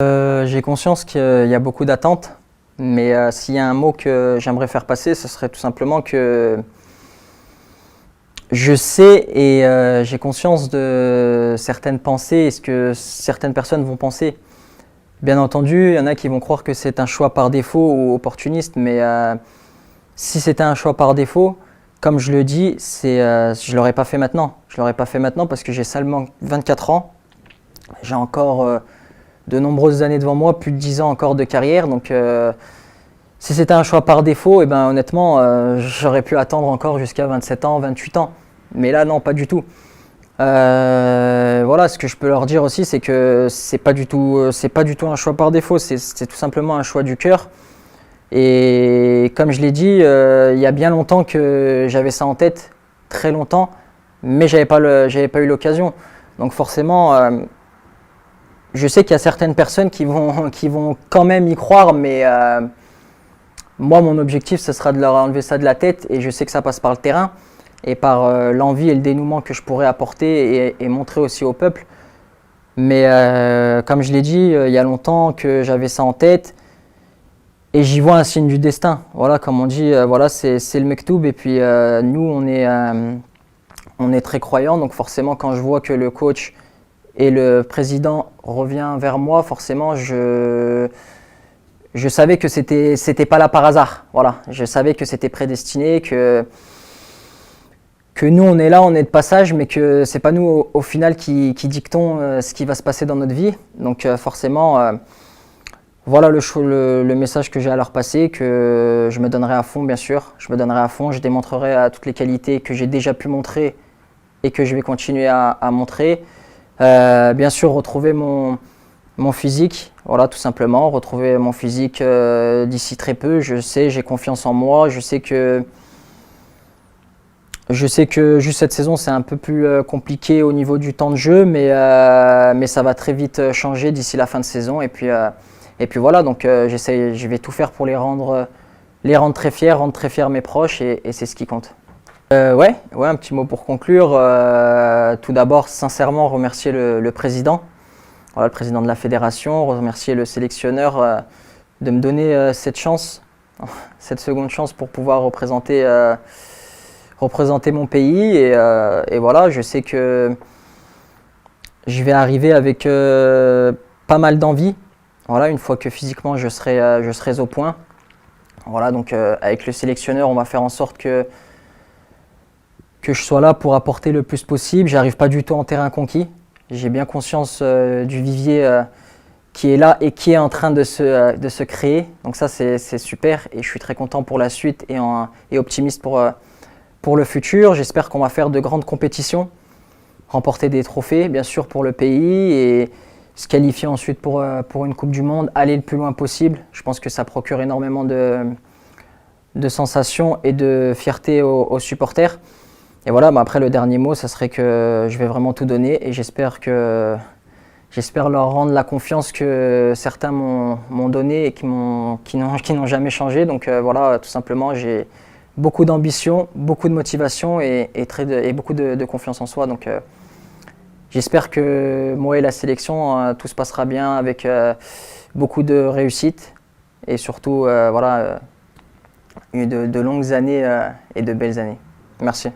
J'ai conscience qu'il y a beaucoup d'attentes, mais s'il y a un mot que j'aimerais faire passer, ce serait tout simplement que je sais et j'ai conscience de certaines pensées et ce que certaines personnes vont penser. Bien entendu, il y en a qui vont croire que c'est un choix par défaut ou opportuniste, mais si c'était un choix par défaut, comme je le dis, je ne l'aurais pas fait maintenant. Je ne l'aurais pas fait maintenant parce que j'ai seulement 24 ans. J'ai encore de nombreuses années devant moi, plus de 10 ans encore de carrière. Donc si c'était un choix par défaut, honnêtement, j'aurais pu attendre encore jusqu'à 27 ans, 28 ans. Mais là, non, pas du tout. Voilà, ce que je peux leur dire aussi, c'est que c'est pas du tout un choix par défaut, c'est tout simplement un choix du cœur. Et comme je l'ai dit, il y a bien longtemps que j'avais ça en tête, très longtemps, mais j'avais pas eu l'occasion. Donc forcément, je sais qu'il y a certaines personnes qui vont quand même y croire, mais moi, mon objectif, ce sera de leur enlever ça de la tête, et je sais que ça passe par le terrain et par l'envie et le dénouement que je pourrais apporter et montrer aussi au peuple. Mais comme je l'ai dit, il y a longtemps que j'avais ça en tête et j'y vois un signe du destin. Voilà, comme on dit, voilà, c'est le mektoub. Et puis nous, on est très croyants, donc forcément, quand je vois que le coach et le président revient vers moi, forcément, je savais que c'était pas là par hasard. Voilà, je savais que c'était prédestiné, que nous on est là, on est de passage, mais que c'est pas nous au final qui dictons ce qui va se passer dans notre vie. Donc forcément, voilà le message que j'ai à leur passer, que je me donnerai à fond, bien sûr. Je me donnerai à fond, je démontrerai toutes les qualités que j'ai déjà pu montrer et que je vais continuer à montrer. Bien sûr, retrouver mon physique, voilà, tout simplement, retrouver mon physique d'ici très peu. Je sais, j'ai confiance en moi, je sais que juste cette saison, c'est un peu plus compliqué au niveau du temps de jeu, mais ça va très vite changer d'ici la fin de saison. Et puis voilà, donc je vais tout faire pour les rendre très fiers mes proches, et c'est ce qui compte. Ouais, un petit mot pour conclure. Tout d'abord, sincèrement, remercier le président, voilà, le président de la fédération, remercier le sélectionneur de me donner cette chance, cette seconde chance pour pouvoir représenter mon pays. Et voilà, je sais que je vais arriver avec pas mal d'envie. Voilà, une fois que physiquement je serai au point. Voilà, donc avec le sélectionneur, on va faire en sorte que je sois là pour apporter le plus possible. J'arrive pas du tout en terrain conquis. J'ai bien conscience du vivier qui est là et qui est en train de se créer. Donc ça, c'est super, et je suis très content pour la suite et optimiste pour le futur. J'espère qu'on va faire de grandes compétitions, remporter des trophées, bien sûr, pour le pays, et se qualifier ensuite pour une Coupe du Monde, aller le plus loin possible. Je pense que ça procure énormément de sensations et de fierté aux supporters. Et voilà, après, le dernier mot, ça serait que je vais vraiment tout donner, et j'espère leur rendre la confiance que certains m'ont donnée et qui n'ont jamais changé. Donc voilà, tout simplement, j'ai beaucoup d'ambition, beaucoup de motivation et beaucoup de confiance en soi. Donc j'espère que moi et la sélection, tout se passera bien avec beaucoup de réussite, et surtout voilà, de longues années et de belles années. Merci.